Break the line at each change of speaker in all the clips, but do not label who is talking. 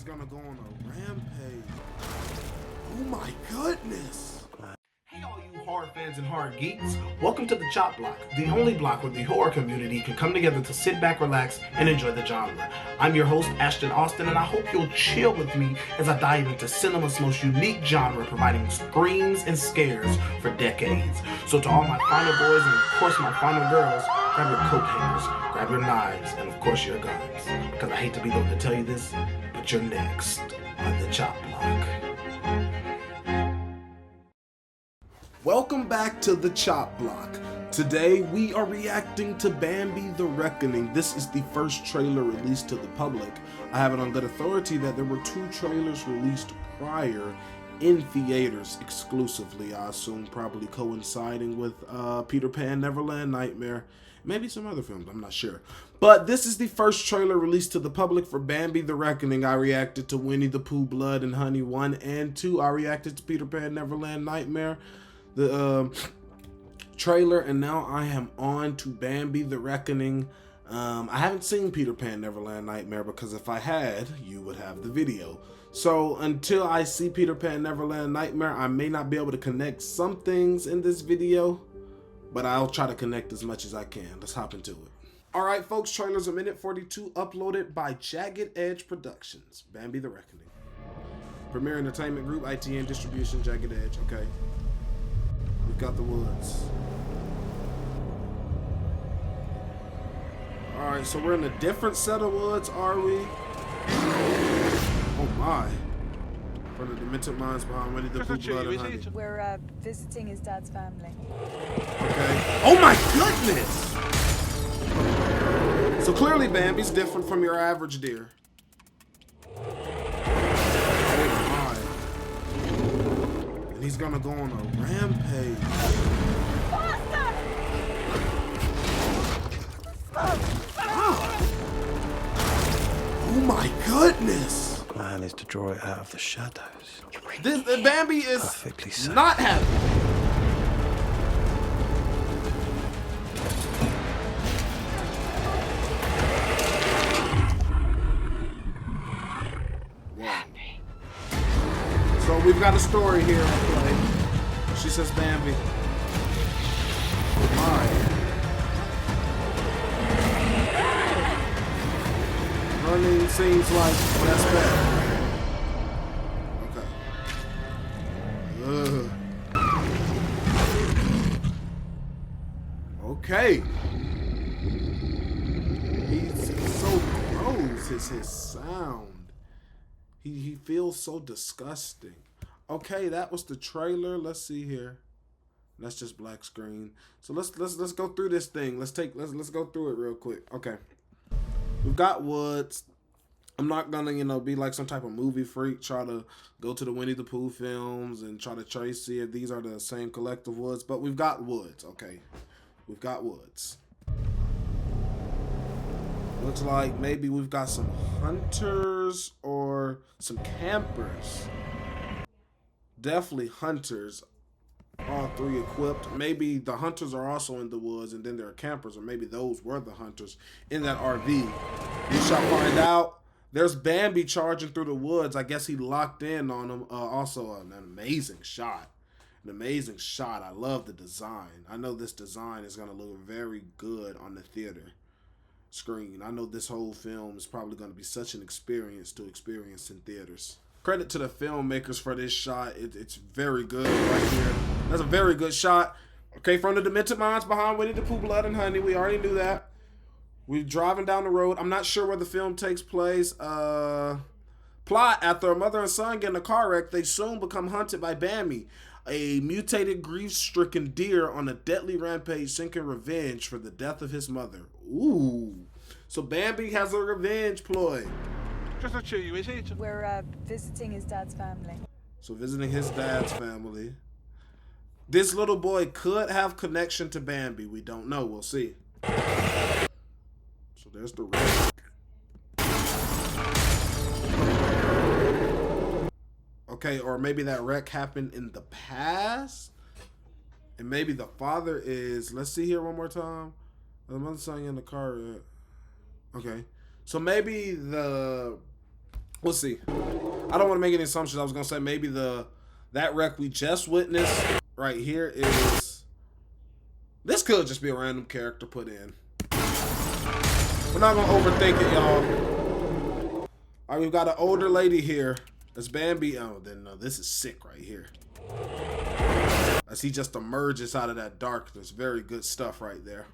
gonna go on a rampage. Oh my goodness!
Hey all you horror fans and horror geeks, welcome to the Chop Block, the only block where the horror community can come together to sit back, relax, and enjoy the genre. I'm your host, Ashton Austin, and I hope you'll chill with me as I dive into cinema's most unique genre, providing screams and scares for decades. So to all my final boys and of course my final girls, grab your coat hangers, grab your knives, and of course your guns. Because I hate to be the one to tell you this, but you're next on the Chop Block.
Welcome back to the Chop Block. Today we are reacting to Bambi the Reckoning. This is the first trailer released to the public. I have it on good authority that there were 2 trailers released prior in theaters exclusively, I assume probably coinciding with Peter Pan Neverland Nightmare, maybe some other films, I'm not sure. But this is the first trailer released to the public for Bambi the Reckoning. I reacted to Winnie the Pooh Blood and Honey 1 and 2. I reacted to Peter Pan Neverland Nightmare, the trailer, and now I am on to Bambi the Reckoning. I haven't seen Peter Pan Neverland Nightmare because if I had, you would have the video. So until I see Peter Pan Neverland Nightmare, I may not be able to connect some things in this video, but I'll try to connect as much as I can. Let's hop into it. Alright folks, trailer's a minute 42, uploaded by Jagged Edge Productions. Bambi the Reckoning. Premier Entertainment Group, ITN Distribution, Jagged Edge, okay. We've got the woods. Alright, so we're in a different set of woods, are we? Oh my. From the demented minds behind Winnie the Pooh Blood and Honey.
We're visiting his dad's family.
Okay. Oh my goodness! So clearly Bambi's different from your average deer. And he's gonna go on a rampage. Oh my goodness!
The plan is to draw it out of the shadows.
This Bambi is
Perfectly safe.
not happy. So we've got a story here at play. She says Bambi. Oh my. Running seems like that's bad. Okay. Okay. He's so gross. His sound. He feels so disgusting. Okay, that was the trailer. Let's see here. That's just black screen. So let's go through this thing. Let's go through it real quick. Okay. We've got woods. I'm not gonna, be like some type of movie freak, try to go to the Winnie the Pooh films and try to see if these are the same collective woods, but we've got woods, okay. We've got woods. Looks like maybe we've got some hunters or some campers. Definitely hunters. All 3 equipped. Maybe the hunters are also in the woods and then there are campers, or maybe those were the hunters in that RV. We shall find out. There's Bambi charging through the woods. I guess he locked in on him. Also an amazing shot. An amazing shot. I love the design. I know this design is going to look very good on the theater screen. I know this whole film is probably going to be such an experience to experience in theaters. Credit to the filmmakers for this shot. It's very good right here. That's a very good shot. Okay, from the demented minds behind Winnie the Pooh Blood and Honey. We already knew that. We're driving down the road. I'm not sure where the film takes place. Plot: after a mother and son get in a car wreck, they soon become hunted by Bambi, a mutated, grief-stricken deer on a deadly rampage seeking revenge for the death of his mother. Ooh. So Bambi has a revenge ploy.
Just not sure you, is it?
We're visiting his dad's family.
So visiting his dad's family. This little boy could have connection to Bambi. We don't know. We'll see. So there's the wreck. Okay, or maybe that wreck happened in the past. And maybe the father is... Let's see here one more time. The mother's son in the car. Okay. So maybe the We'll see. I don't want to make any assumptions. I was gonna say maybe that wreck we just witnessed right here is. This could just be a random character put in. We're not gonna overthink it, y'all. All right, we've got an older lady here. That's Bambi. Oh, then no, this is sick right here. As he just emerges out of that darkness. Very good stuff right there.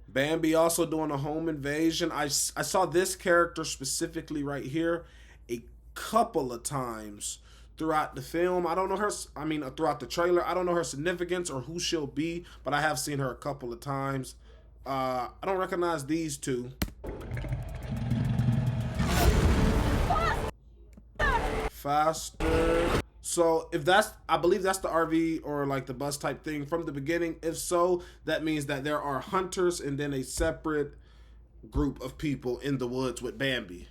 Bambi also doing a home invasion. I saw this character specifically right here a couple of times throughout the film. I don't know her, throughout the trailer. I don't know her significance or who she'll be, but I have seen her a couple of times. I don't recognize these two. Faster. So if that's, I believe that's the RV or like the bus type thing from the beginning. If so, that means that there are hunters and then a separate group of people in the woods with Bambi.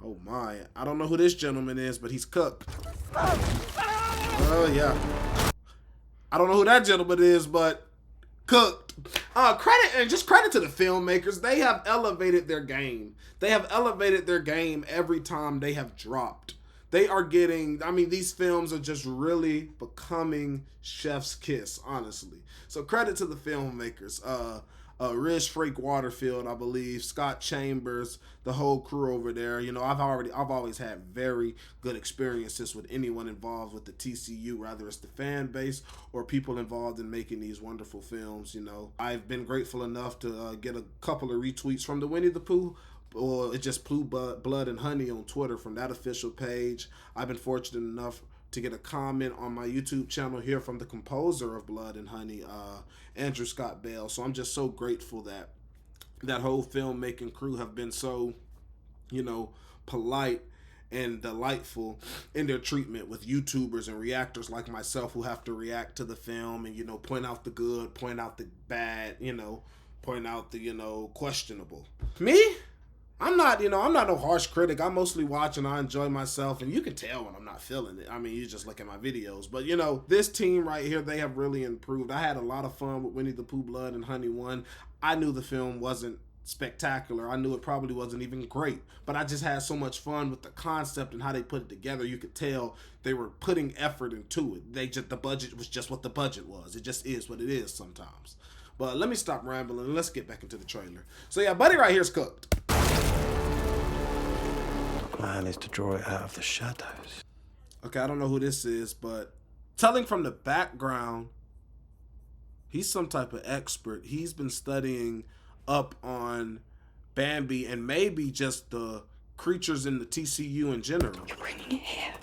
Oh my, I don't know who this gentleman is, but he's cooked. Oh yeah. I don't know who that gentleman is, but cooked. Credit to the filmmakers. They have elevated their game. They have elevated their game every time they have dropped. They are getting, these films are just really becoming chef's kiss, honestly. So credit to the filmmakers. Riz Frake Waterfield, I believe, Scott Chambers, the whole crew over there. You know, I've always had very good experiences with anyone involved with the TCU, whether it's the fan base or people involved in making these wonderful films. You know, I've been grateful enough to get a couple of retweets from the Winnie the Pooh. Or it just Blue Blood and Honey on Twitter from that official page. I've been fortunate enough to get a comment on my YouTube channel here from the composer of Blood and Honey, Andrew Scott Bell. So I'm just so grateful that that whole filmmaking crew have been so, polite and delightful in their treatment with YouTubers and reactors like myself who have to react to the film and, point out the good, point out the bad, point out the, questionable. Me? I'm not no harsh critic. I mostly watch and I enjoy myself, and you can tell when I'm not feeling it. You just look at my videos. But, this team right here, they have really improved. I had a lot of fun with Winnie the Pooh Blood and Honey 1. I knew the film wasn't spectacular. I knew it probably wasn't even great, but I just had so much fun with the concept and how they put it together. You could tell they were putting effort into it. The budget was just what the budget was. It just is what it is sometimes. But let me stop rambling and let's get back into the trailer. So yeah, buddy right here's cooked.
Man is to draw it out of the shadows.
Okay, I don't know who this is, but telling from the background, he's some type of expert. He's been studying up on Bambi and maybe just the creatures in the TCU in general.
You're bringing it here.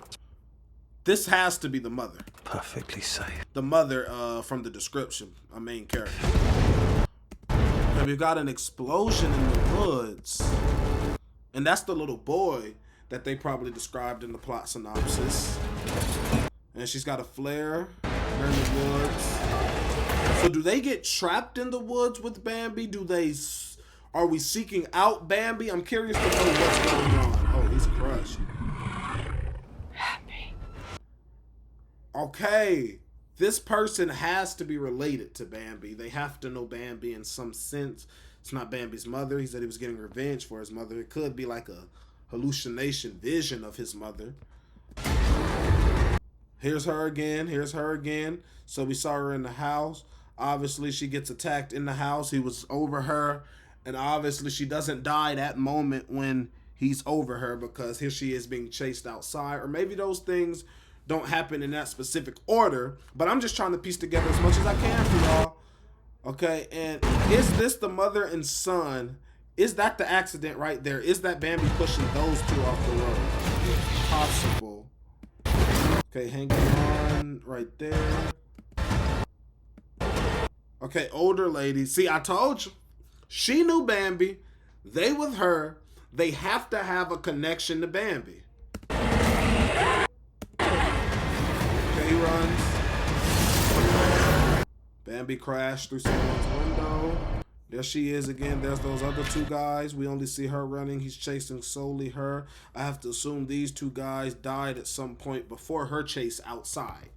This has to be the mother.
Perfectly safe.
The mother from the description, a main character. And we've got an explosion in the woods. And that's the little boy that they probably described in the plot synopsis. And she's got a flare. They're in the woods. So do they get trapped in the woods with Bambi? Are we seeking out Bambi? I'm curious to know what's going on. Oh, he's crushed.
Happy.
Okay. This person has to be related to Bambi. They have to know Bambi in some sense. It's not Bambi's mother. He said he was getting revenge for his mother. It could be like a hallucination vision of his mother. Here's her again. Here's her again. So we saw her in the house. Obviously, she gets attacked in the house. He was over her. And obviously, she doesn't die that moment when he's over her because here she is being chased outside. Or maybe those things don't happen in that specific order. But I'm just trying to piece together as much as I can for y'all. Okay, and is this the mother and son? Is that the accident right there? Is that Bambi pushing those two off the road? Possible. Okay, hanging on right there. Okay, older lady. See, I told you. She knew Bambi. They with her. They have to have a connection to Bambi. Okay, he runs. Bambi crashed through someone's window. There she is again. There's those other two guys. We only see her running. He's chasing solely her. I have to assume these two guys died at some point before her chase outside.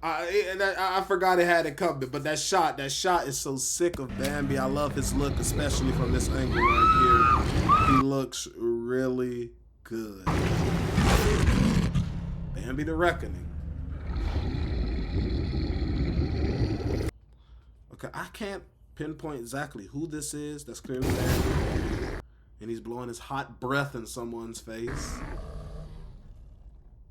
I forgot it had it coming, but that shot is so sick of Bambi. I love his look, especially from this angle right here. He looks really good. Bambi the Reckoning. Okay, I can't pinpoint exactly who this is. That's clearly Bambi. And he's blowing his hot breath in someone's face.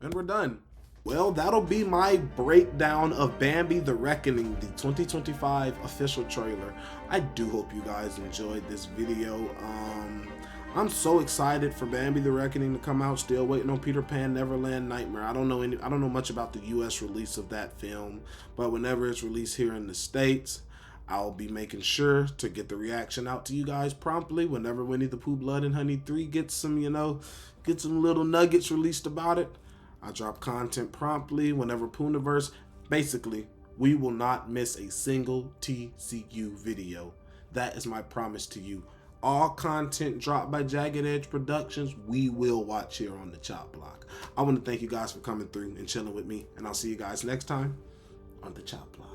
And we're done. Well, that'll be my breakdown of Bambi the Reckoning, the 2025 official trailer. I do hope you guys enjoyed this video. I'm so excited for Bambi the Reckoning to come out. Still waiting on Peter Pan Neverland Nightmare. I don't know much about the US release of that film, but whenever it's released here in the States, I'll be making sure to get the reaction out to you guys promptly whenever Winnie the Pooh Blood and Honey 3 gets some, get some little nuggets released about it. I drop content promptly whenever Pooniverse. Basically, we will not miss a single TCU video. That is my promise to you. All content dropped by Jagged Edge Productions, we will watch here on the Chop Block. I want to thank you guys for coming through and chilling with me, and I'll see you guys next time on the Chop Block.